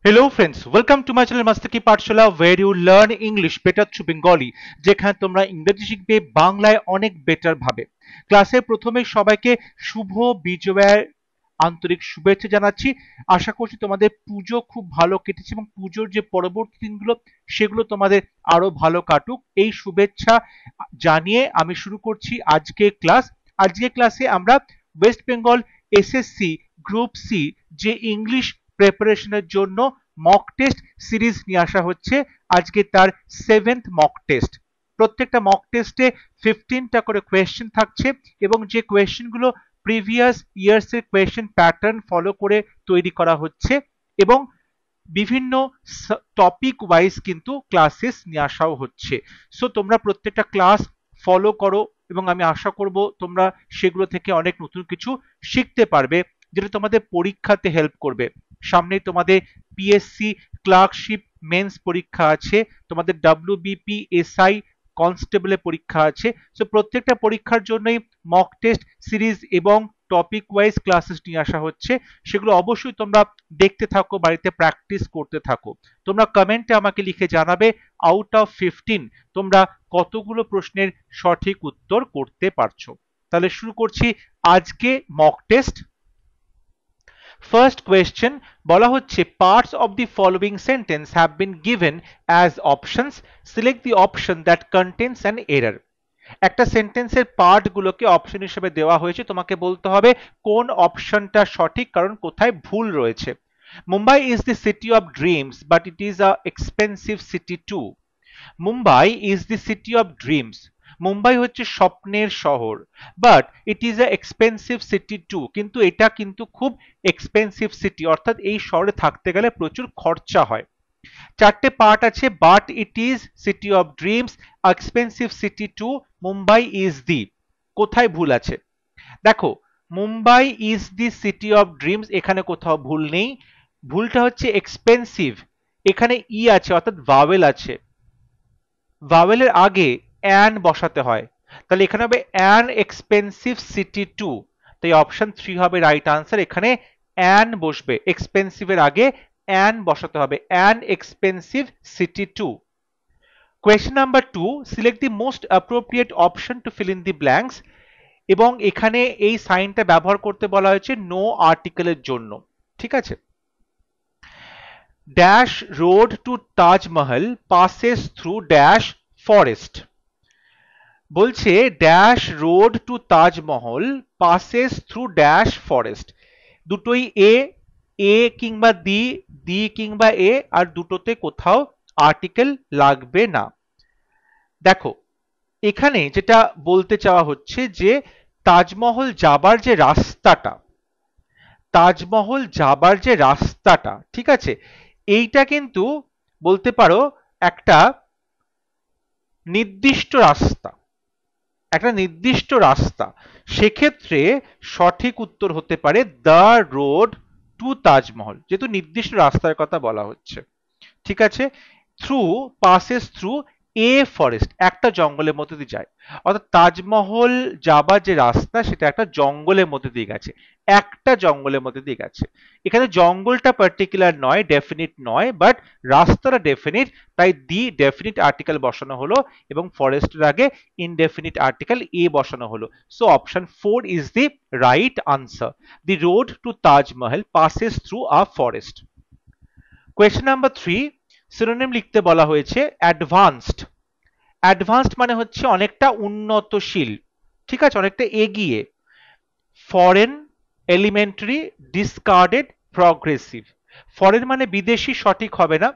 Hello friends, welcome to my channel Mastaki Pathshala where you learn English better through Bengali যেখানে তোমরা ইংরেজি শিখবে বাংলায় অনেক বেটার ভাবে। ক্লাসে প্রথমে সবাইকে শুভ বিজয়ের আন্তরিক শুভেচ্ছা জানাচ্ছি। আশা করছি তোমাদের পুজো খুব ভালো কেটেছে এবং পুজোর যে পরবর্তী দিনগুলো সেগুলো তোমাদের আরো ভালো কাটুক এই শুভেচ্ছা জানিয়ে আমি শুরু করছি আজকের ক্লাস। আজকের ক্লাসে আমরা West Bengal SSC group C যে ইংলিশ প্রিপারেশনের জন্য মক টেস্ট সিরিজ নিয়ে আসা হচ্ছে। আজকে তার 7th মক টেস্ট। প্রত্যেকটা মক টেস্টে 15টা করে কোয়েশ্চেন থাকছে এবং যে কোয়েশ্চেনগুলো প্রিভিয়াস ইয়ার্স এর কোয়েশ্চেন প্যাটার্ন ফলো করে তৈরি করা হচ্ছে এবং বিভিন্ন টপিক ওয়াইজ কিন্তু ক্লাসেস নিয়ে আসাও হচ্ছে। সো তোমরা প্রত্যেকটা ক্লাস ফলো করো এবং আমি আশা করব তোমরা সেগুলো থেকে অনেক নতুন কিছু শিখতে পারবে যেটা তোমাদের পরীক্ষাতে হেল্প করবে। সামনেই তোমাদের পিএসসি ক্লার্কশিপ মেন্স পরীক্ষা আছে, তোমাদের ডব্লিউবিপি এসআই কনস্টেবলের পরীক্ষা আছে। সো প্রত্যেকটা পরীক্ষার জন্যই মক টেস্ট সিরিজ এবং টপিক ওয়াইজ ক্লাসেস নিয়ে আসা হচ্ছে। সেগুলো অবশ্যই তোমরা দেখতে থাকো, বাড়িতে প্র্যাকটিস করতে থাকো। তোমরা কমেন্টে আমাকে লিখে জানাবে আউট অফ 15 তোমরা কতগুলো প্রশ্নের সঠিক উত্তর করতে পারছো। তাহলে শুরু করছি আজকে মক টেস্ট। First question বলা হচ্ছে parts of the following sentence have been given as options. Select the option that contains an error. একটা সেন্টেন্সের পার্ট গুলোকে অপশন হিসেবে দেওয়া হয়েছে, তোমাকে বলতে হবে কোন অপশনটা সঠিক কারণ কোথায় ভুল রয়েছে। Mumbai is the city of dreams but it is a expensive city too. Mumbai is the city of dreams, Mumbai হচ্ছে স্বপ্নের শহর, but it is a expensive city too, কিন্তু এটা কিন্তু খুব এক্সপেন্সিভ সিটি, অর্থাৎ এই শহরে থাকতে গেলে প্রচুর খরচা হয়। চারটে পার্ট আছে, but it is city of dreams, expensive city too, Mumbai is the. কোথায় ভুল আছে দেখো, Mumbai is the city of dreams এখানে কোথাও ভুল নেই। ভুলটা হচ্ছে এক্সপেন্সিভ, এখানে ই আছে অর্থাৎ ভাওয়েল আছে, ভাওয়েলের আগে অ্যান বসাতে হয়, তাহলে এখানে হবে অ্যান এক্সপেন্সিভ সিটি টু। তাই অপশন 3 হবে রাইট আনসার। এখানে অ্যান বসবে, এক্সপেন্সিভের আগে অ্যান বসাতে হবে, an expensive city too. Question number 2, select the most appropriate option to fill in the blanks. এবং এখানে এই সাইনটা ব্যবহার করতে বলা হয়েছে নো আর্টিকেলের জন্য, ঠিক আছে। Dash road to Taj Mahal passes through dash forest. বলছে dash road to Taj Mahal passes through dash forest. দুটোই এ, এ কিংবা দি, দি কিংবা এ, আর দুটোতে কোথাও আর্টিকেল লাগবে না। দেখো এখানে যেটা বলতে চাওয়া হচ্ছে যে তাজমহল যাবার যে রাস্তাটা, তাজমহল যাবার যে রাস্তাটা, ঠিক আছে, এইটা কিন্তু বলতে পারো একটা নির্দিষ্ট রাস্তা, একটা নির্দিষ্ট রাস্তা। সেক্ষেত্রে সঠিক উত্তর হতে পারে দ্য রোড টু তাজমহল, যেহেতু নির্দিষ্ট রাস্তার কথা বলা হচ্ছে, ঠিক আছে। Through passes through a forest, একটা জঙ্গলের মধ্যে দিয়ে যায়, অর্থাৎ তাজমহল যাবার যে রাস্তা সেটা একটা জঙ্গলের মধ্যে দিয়ে গেছে, একটা জঙ্গলের মধ্যে দিয়ে গেছে। এখানে জঙ্গলটা পার্টিকুলার নয়, ডেফিনিট নয়, বাট রাস্তাটা ডেফিনিট, তাই দি ডেফিনিট আর্টিকেল বসানো হলো এবং ফরেস্টের আগে ইনডেফিনিট আর্টিকেল এ বসানো হলো। So option 4 is the right answer. The road to Taj Mahal passes through a forest. Question number 3, synonym লিখতে বলা হয়েছে অ্যাডভান্সড। অ্যাডভান্সড মানে হচ্ছে অনেকটা উন্নতশীল, ঠিক আছে, অনেকটা এগিয়ে। Foreign, elementary, discarded, progressive. Foreign মানে বিদেশি, সঠিক হবে না।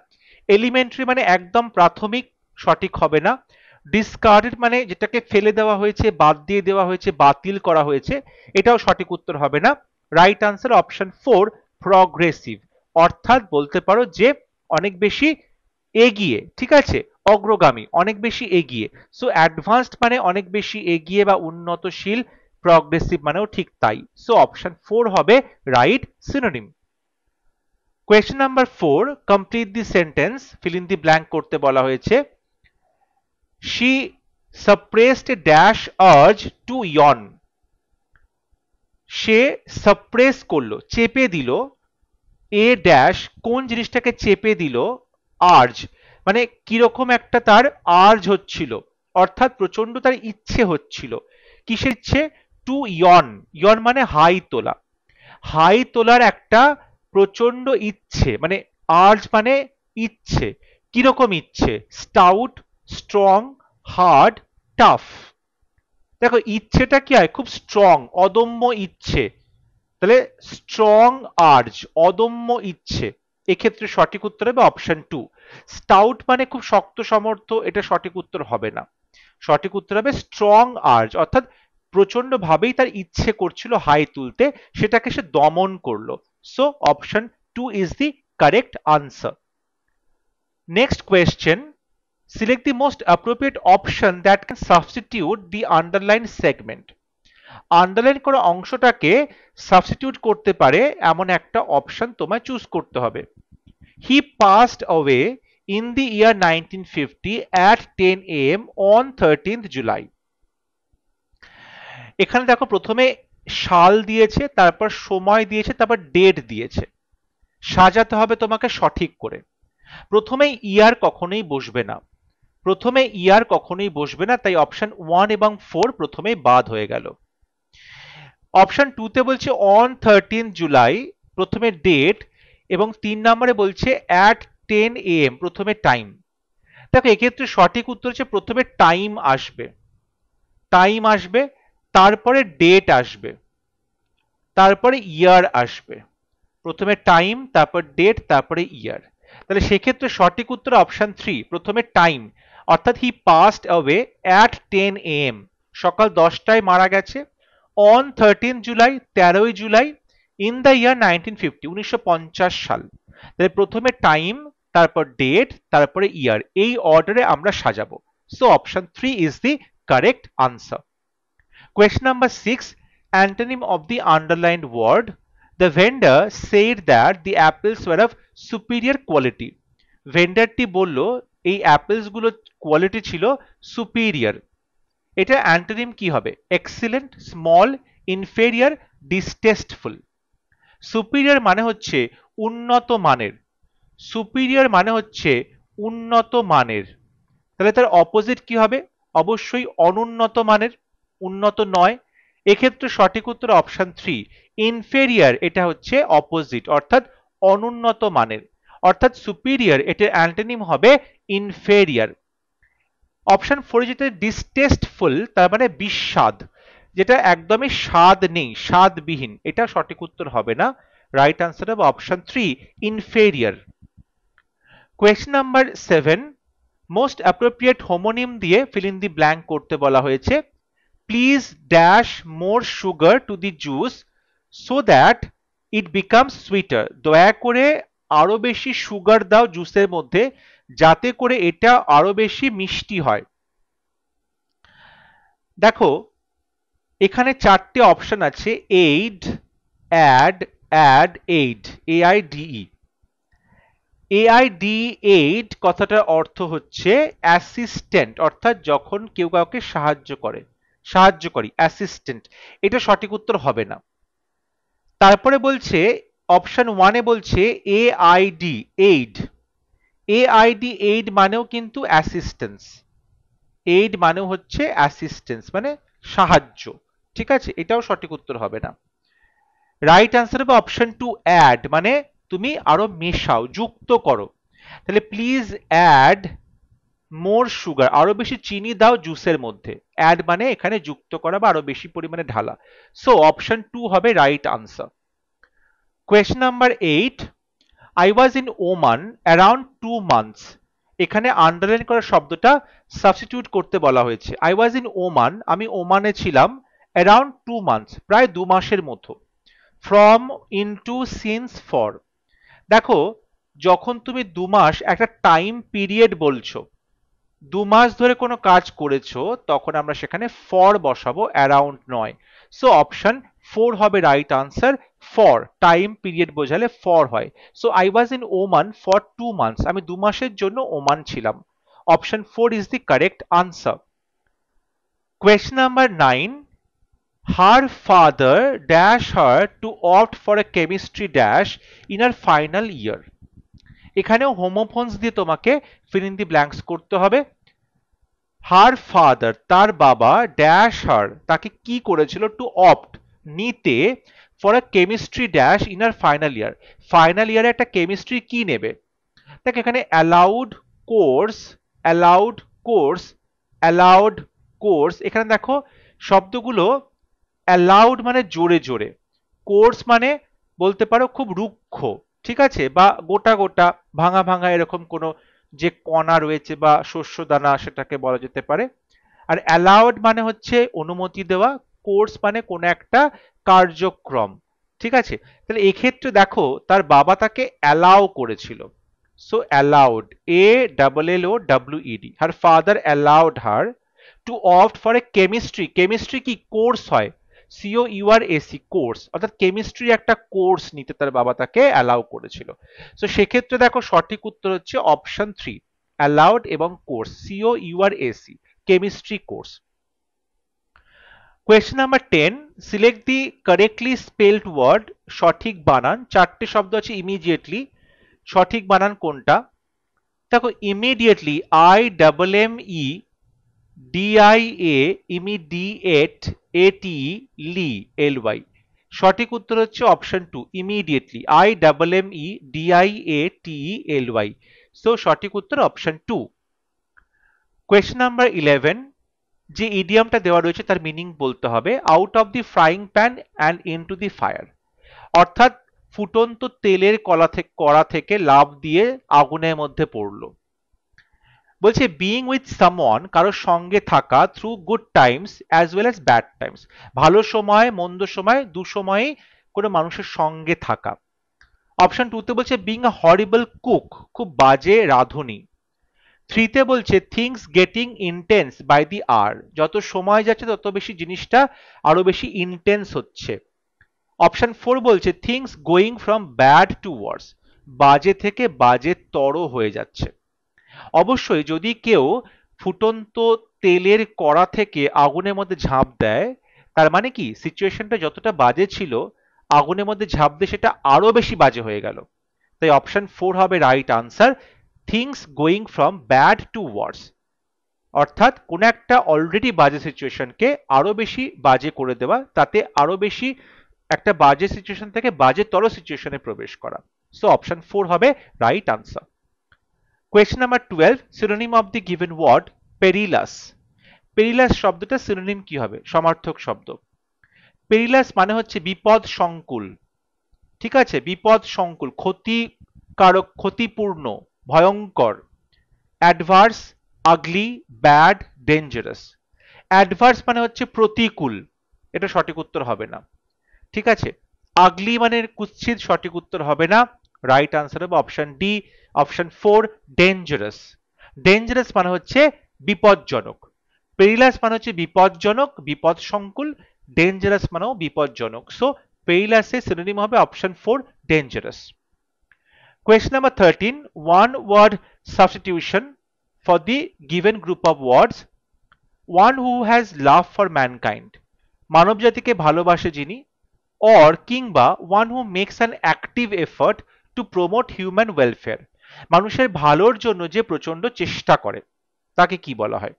এলিমেন্টারি মানে একদম প্রাথমিক, সঠিক হবে না। ডিসকার্ডেড মানে যেটাকে ফেলে দেওয়া হয়েছে, বাদ দিয়ে দেওয়া হয়েছে, বাতিল করা হয়েছে, এটাও সঠিক উত্তর হবে না। রাইট আনসার অপশন 4 প্রগ্রেসিভ, অর্থাৎ বলতে পারো যে অনেক বেশি এগিয়ে, ঠিক আছে, অগ্রগামী, অনেক বেশি এগিয়ে। সো অ্যাডভান্সড মানে অনেক বেশি এগিয়ে বা উন্নতশীল, প্রগ্রেসিভ মানেও ঠিক তাই। সো অপশন 4 হবে right synonym. Question number 4, complete the sentence, fill in the blank করতে বলা হয়েছে। She suppressed a dash urge to yawn. সে সাপ্রেস করলো, চেপে দিল, এ ড্যাশ কোন জিনিসটাকে চেপে দিল, আর্জ মানে কিরকম একটা তার আর্জ হচ্ছিল, অর্থাৎ প্রচন্ড তার ইচ্ছে হচ্ছিল। কিসের ইচ্ছে? টু ইয়ন, ইয়ন মানে হাই তোলা, হাই তোলার একটা প্রচন্ড ইচ্ছে, মানে আর্জ মানে ইচ্ছে। কিরকম ইচ্ছে? Stout, strong, hard, tough. দেখো ইচ্ছেটা কি হয়? খুব স্ট্রং, অদম্য ইচ্ছে। তাহলে স্ট্রং আর্জ, অদম্য ইচ্ছে, এক্ষেত্রে সঠিক উত্তর হবে অপশন টু। স্টাউট মানে খুব শক্ত সমর্থ, এটা সঠিক উত্তর হবে না। সঠিক উত্তর হবে স্ট্রং আর্জ, অর্থাৎ প্রচন্ড ভাবেই তার ইচ্ছে করছিল হাই তুলতে, সেটাকে সে দমন করলো। So option two is the correct answer. Next question, select the most appropriate option that can substitute the underlined segment. Underline করা অংশটাকে সাবস্টিটিউট করতে পারে এমন একটা অপশন তোমায় চুজ করতে হবে। He passed away in the year 1950 at 10 AM on 13th July. এখানে দেখো প্রথমে সাল দিয়েছে, তারপর সময় দিয়েছে, তারপর ডেট দিয়েছে। সাজাতে হবে তোমাকে সঠিক করে। প্রথমে ইয়ার কখনোই বসবে না, প্রথমে ইয়ার কখনোই বসবে না, তাই অপশন 1 এবং 4 প্রথমেই বাদ হয়ে গেল। অপশন 2 তে বলছে অন 13 জুলাই, প্রথমে ডেট, এবং 3 নম্বরে বলছে অ্যাট 10 AM, প্রথমে টাইম। দেখো এক্ষেত্রে সঠিক উত্তর হচ্ছে প্রথমে টাইম আসবে, টাইম আসবে, তারপরে ডেট আসবে, তারপরে ইয়ার আসবে। প্রথমে টাইম, তারপর ডেট, তারপরে ইয়ার। তাহলে সেক্ষেত্রে সঠিক উত্তর অপশন 3, প্রথমে টাইম, অর্থাৎ he passed away at 10 AM, সকাল 10টায় মারা গেছে। অন 13 জুলাই, 13ই জুলাই, ইন দ্য ইয়ার 1950, 1950 সাল। তাহলে প্রথমে টাইম, তারপর ডেট, তারপরে ইয়ার, এই অর্ডারে আমরা সাজাবো। So option 3 is the correct answer. Question number 6, antonym of the underlined word. The vendor said that the apples were of superior quality. ভেন্ডারটি বলল এই অ্যাপেলস গুলো কোয়ালিটি ছিল সুপিরিয়র। এটা অ্যান্টোনিম কি হবে? Excellent, small, inferior, distasteful. Superior মানে হচ্ছে উন্নত মানের, সুপিরিয়র মানে হচ্ছে উন্নত মানের। তাহলে তার অপোজিট কি হবে? অবশ্যই অনুন্নত মানের, উন্নত নয়। এক্ষেত্রে সঠিক উত্তর অপশন 3, ইনফেরিয়র, এটা হচ্ছে অপোজিট, অর্থাৎ অনুন্নত মানের, অর্থাৎ সুপিরিয়র এটার অ্যান্টোনিম হবে ইনফেরিয়র। অপশন 4 যেটা ডিসটেস্টফুল, তার মানে বিস্বাদ, যেটা একদমই স্বাদ নেই, স্বাদবিহীন, এটা সঠিক উত্তর হবে না। রাইট আনসার হবে option 3, inferior. Question number 7, most appropriate homonym দিয়ে ফিল ইন দি ব্ল্যাঙ্ক করতে বলা হয়েছে। Please dash more sugar to the juice so that it becomes sweeter. দয়া করে আরো বেশি সুগার দাও জুসের মধ্যে, যাতে করে এটা আরো বেশি মিষ্টি হয়। দেখো এখানে চারটে অপশন আছে, aide, add, add, aide, AIDE। Aide কথাটার অর্থ হচ্ছে অ্যাসিস্ট্যান্ট, অর্থাৎ যখন কেউ কাউকে সাহায্য করে, সাহায্যকারী, অ্যাসিস্ট্যান্ট, এটা সঠিক উত্তর হবে না। তারপরে বলছে অপশন 1 বলছে AID, এইড। এইড মানেও কিন্তু অ্যাসিস্ট্যান্স, এইড মানেও হচ্ছে অ্যাসিস্ট্যান্স মানে সাহায্য, ঠিক আছে, এটাও সঠিক উত্তর হবে না। রাইট আনসার হবে অপশন 2, অ্যাড, মানে তুমি আরো মেশাও, যুক্ত করো। তাহলে প্লিজ অ্যাড মোর সুগার, আরো বেশি চিনি দাও জুসের মধ্যে। অ্যাড মানে এখানে যুক্ত করা বা আরো বেশি পরিমাণে ঢালা। সো অপশন 2 হবে right answer. Question number 8, I was in Oman around 2 months। এখানে আন্ডারলাইন করা শব্দটা সাবস্টিটিউট করতে বলা হয়েছে। আই ওয়াজ ইন ওমান, আমি ওমানে ছিলাম, অ্যারাউন্ড 2 months, প্রায় 2 মাসের মতো। From, into, since, for. দেখো যখন তুমি 2 মাস একটা টাইম পিরিয়ড বলছো, 2 মাস ধরে কোনো কাজ করেছো, তখন আমরা সেখানে ফর বসাবো, অ্যারাউন্ড নয়। সো অপশন 4 হবে right answer, for, time period বোঝালে ফর হয়। So I was in Oman for 2 months, আমি 2 মাসের জন্য ওমান ছিলাম। Option 4 is the correct answer. Question number 9, her father dash her to opt for a chemistry dash in her final year. এখানেও homophones দিয়ে তোমাকে fill in the blanks করতে হবে। Her father তার বাবা ড্যাশ হার তাকে কি করেছিল টু অপ্ট নিতে for a chemistry dash in her final ইয়ারে একটা কেমিস্ট্রি কি নেবে। দেখ এখানে course allowed course allowed course এখানে দেখো শব্দগুলো অ্যালাউড মানে জোরে জোরে, কোর্স মানে বলতে পারো খুব রুক্ষ, ঠিক আছে, বা গোটা গোটা ভাঙা ভাঙা এরকম কোনো যে কণা রয়েছে বা শস্য দানা সেটাকে বলা যেতে পারে। আর অ্যালাউড মানে হচ্ছে অনুমতি দেওয়া, কোর্স মানে কোনো একটা কার্যক্রম, ঠিক আছে। তাহলে এক্ষেত্রে দেখো তার বাবা তাকে অ্যালাউ করেছিল, so allowed ALLOWED, her father allowed her to opt for a chemistry, chemistry কি কোর্স হয়, COURS কোর্স, অর্থাৎ কেমিস্ট্রি একটা কোর্স নিতে তার বাবা তাকে অ্যালাউ করেছিল। তো সেক্ষেত্রে দেখো সঠিক উত্তর হচ্ছে অপশন 3, অ্যালাউড এবং course, COURS chemistry course. Question number 10, select the correctly spelled word, সঠিক বানান, চারটে শব্দ আছে ইমিডিয়েটলি, সঠিক বানান কোনটা। দেখো ইমিডিয়েটলি IMMEDIA ইমিডিয়েট ATE সঠিক উত্তর হচ্ছে অপশন 2 ইমিডিয়েটলি IMMEDIATELY, সো সঠিক উত্তর অপশন 2। কোয়েশ্চেন নাম্বার 11, যে ইডিয়ামটা দেওয়া রয়েছে তার মিনিং বলতে হবে। Out of the frying pan and into the fire, অর্থাৎ ফুটন্ত তেলের কড়া থেকে লাফ দিয়ে আগুনের মধ্যে পড়লো। বলছে বিইং উইথ সামওয়ান, কারোর সঙ্গে থাকা, through good Times as well as bad Times, ভালো সময় মন্দ সময় দু সময়েই কোনো মানুষের সঙ্গে থাকা। অপশন 2তে বলছে বিং আ হরিবল কুক, খুব বাজে রাঁধুনি। 3তে বলছে things getting intense by the hour, যত সময় যাচ্ছে তত বেশি জিনিসটা আরো বেশি ইন্টেন্স হচ্ছে। অপশন 4 বলছে things going from bad to worse, বাজে থেকে বাজে তর হয়ে যাচ্ছে। অবশ্যই যদি কেউ ফুটন্ত তেলের কড়া থেকে আগুনের মধ্যে ঝাঁপ দেয়, তার মানে কি সিচুয়েশনটা যতটা বাজে ছিল আগুনের মধ্যে ঝাঁপ দিয়ে সেটা আরো বেশি বাজে হয়ে গেল। তাই অপশন 4 হবে right answer, things going from bad to worse, অর্থাৎ কোন একটা অলরেডি বাজে সিচুয়েশনকে আরো বেশি বাজে করে দেওয়া, তাতে আরো বেশি একটা বাজে সিচুয়েশন থেকে বাজেতর সিচুয়েশনে প্রবেশ করা। সো অপশন 4 হবে right answer. Question number 12, synonym of the given word perilous. Perilous শব্দটা সিনোনিম কি হবে, সমার্থক শব্দ। পেরিলাস মানে হচ্ছে বিপদ সংকুল, ঠিক আছে, বিপদ সংকুল, ক্ষতিকারক, ক্ষতিপূর্ণ, ভয়ঙ্কর। অ্যাডভার্স, আগলি, ব্যাড, ডেঞ্জারাস। অ্যাডভার্স মানে হচ্ছে প্রতিকূল, এটা সঠিক উত্তর হবে না, ঠিক আছে। আগলি মানে কুৎসিত, সঠিক উত্তর হবে না, রাইট আনসার হবে option D, option 4 dangerous. Dangerous মানে হচ্ছে বিপজ্জনক, পেরিলাস মানে হচ্ছে বিপজ্জনক, বিপদ সংকুল, ডেঞ্জারাস মানেও বিপজ্জনক। সো পেরিলাসের সিনোনিম হবে option 4 dangerous. Question number 13, one word substitution for the given group of words. One who has love for mankind, মানব জাতিকে ভালোবাসে যিনি, or কিংবা one who makes an active effort to promote human welfare, মানুষের ভালোর জন্য যে প্রচন্ড চেষ্টা করে তাকে কি বলা হয়।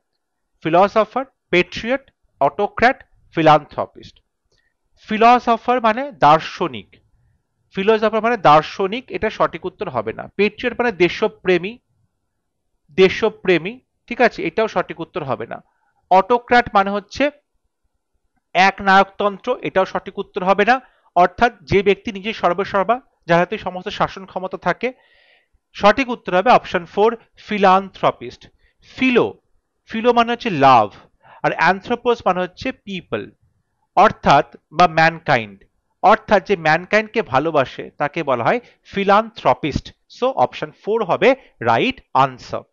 Philosopher, patriot, autocrat, philanthropist. Philosopher মানে দার্শনিক, ফিলোসফার মানে দার্শনিক, এটা সঠিক উত্তর হবে না। পেট্রিয়ট মানে দেশপ্রেমী, দেশপ্রেমী, ঠিক আছে, এটাও সঠিক উত্তর হবে না। অটোক্র্যাট মানে হচ্ছে এক নায়কতন্ত্র, এটাও সঠিক উত্তর হবে না, অর্থাৎ যে ব্যক্তি নিজে সর্বেসর্বা, যার হাতে সমস্ত শাসন ক্ষমতা থাকে। সঠিক উত্তর হবে অপশন 4 ফিলান্থ্রপিস্ট। ফিলো, ফিলো মানে হচ্ছে লাভ, আর অ্যানথ্রোপোস মানে হচ্ছে পিপল, অর্থাৎ বা ম্যানকাইন্ড, অর্থাৎ যে ম্যানকাইন্ডকে ভালোবাসে তাকে বলা হয় ফিলান্থ্রপিস্ট। সো অপশন 4 হবে right answer.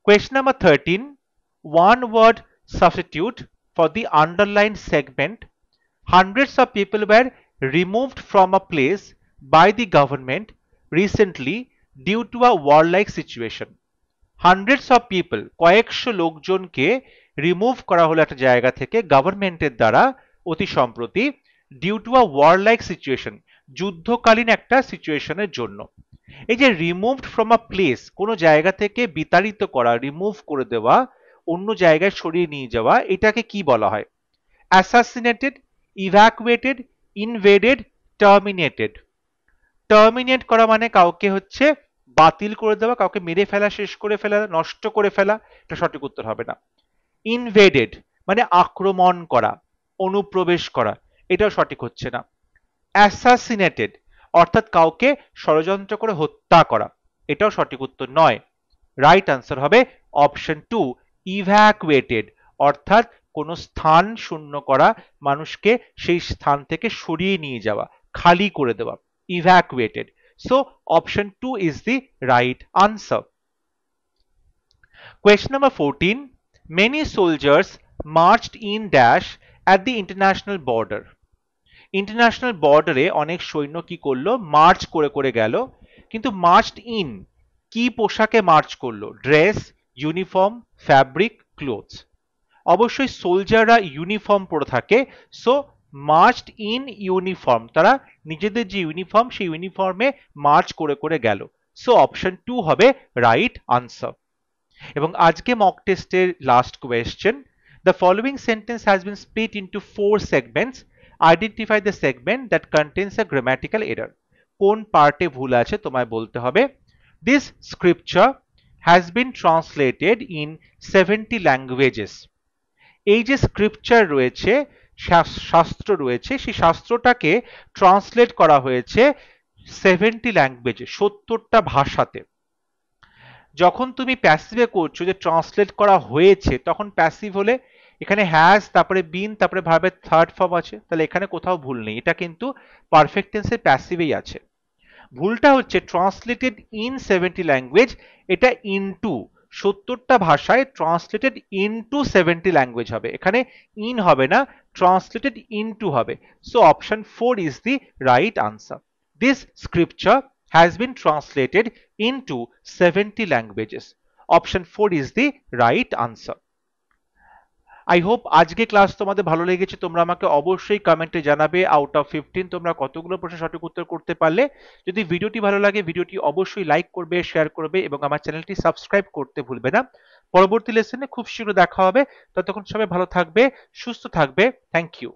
Question number 13, one word substitute for the underlined segment. Hundreds of people were removed from a place by the government recently due to a warlike situation. Hundreds of people, কয়েকশো লোকজনকে remove করা হলো একটা জায়গা থেকে গভর্নমেন্টের দ্বারা অতি সম্প্রতি, ডিউ টু আ ওয়ারলাইক সিচুয়েশন, যুদ্ধকালীন একটা সিচুয়েশনের জন্য। এই যে রিমুভড ফ্রম আ প্লেস, কোনো জায়গা থেকে বিতাড়িত করা, রিমুভ করে দেওয়া, অন্য জায়গায় সরিয়ে নিয়ে যাওয়া, এটাকে কি বলা হয়? Assassinated, evacuated, invaded, terminated. Terminate করা মানে কাউকে হচ্ছে বাতিল করে দেওয়া, কাউকে মেরে ফেলা, শেষ করে ফেলা, নষ্ট করে ফেলা, এটা সঠিক উত্তর হবে না। ইনভেডেড মানে আক্রমণ করা, অনুপ্রবেশ করা, এটাও সঠিক হচ্ছে না। অ্যাসাসিনেটেড অর্থাৎ কাউকে ষড়যন্ত্র করে হত্যা করা, এটাও সঠিক উত্তর নয়। রাইট আনসার হবে অপশন 2, ইভ্যাকুয়েটেড অর্থাৎ কোনো স্থান শূন্য করা, মানুষকে সেই স্থান থেকে সরিয়ে নিয়ে যাওয়া, খালি করে দেওয়া, evacuated. So option 2 is the right answer. Question number 14. Many soldiers marched in dash at the international border. International বর্ডারে অনেক সৈন্য কি করলো? মার্চ করে করে গেল। কিন্তু মার্চড ইন কি পোশাকে মার্চ করলো? Dress, uniform, fabric, clothes. অবশ্যই সোলজাররা ইউনিফর্ম পরে থাকে, সো মার্চড ইন ইউনিফর্ম, তারা নিজেদের যে ইউনিফর্ম সেই ইউনিফর্মে মার্চ করে করে গেল। সো অপশন 2 হবে রাইট আনসার। এবং আজকে মক টেস্টের last question, the following sentence has been split into 4 segments, identify the segment that contains a grammatical error. কোন পার্টে ভুল আছে তোমায় বলতে হবে। This scripture has been translated in 70 languages. এই যে স্ক্রিপচার রয়েছে, শাস্ত্র রয়েছে, সেই শাস্ত্রটাকে ট্রান্সলেট করা হয়েছে 70 ল্যাঙ্গুয়েজে, 70টা ভাষাতে। যখন তুমি প্যাসিভে করছো যে ট্রান্সলেট করা হয়েছে, তখন প্যাসিভ হলে এখানে হ্যাজ, তারপরে বিন, তারপরে ভার্বের থার্ড ফর্ম আছে, তাহলে এখানে কোথাও ভুল নেই, এটা কিন্তু পারফেক্ট টেন্সের প্যাসিভেই আছে। ভুলটা হচ্ছে ট্রান্সলেটেড ইন 70 ল্যাঙ্গুয়েজ, এটা ইনটু 70টা ভাষায় ট্রান্সলেটেড ইনটু 70 ল্যাঙ্গুয়েজ হবে, এখানে ইন হবে না, ট্রান্সলেটেড ইনটু হবে। So option 4 is the right answer. This scripture has been translated into 70 languages. Option 4 is the right answer. I hope আজকে ক্লাস তোমাদের ভালো লেগেছে। তোমরা আমাকে অবশ্যই কমেন্টে জানাবে আউট অফ 15 তোমরা কতগুলো প্রশ্ন সঠিক উত্তর করতে পারলে। যদি ভিডিওটি ভালো লাগে ভিডিওটি অবশ্যই লাইক করবে, শেয়ার করবে এবং আমার চ্যানেলটি সাবস্ক্রাইব করতে ভুলবে না। পরবর্তী লেসনে খুব শীঘ্র দেখা হবে। ততক্ষণ সবাই ভালো থাকবে, সুস্থ থাকবে। Thank you.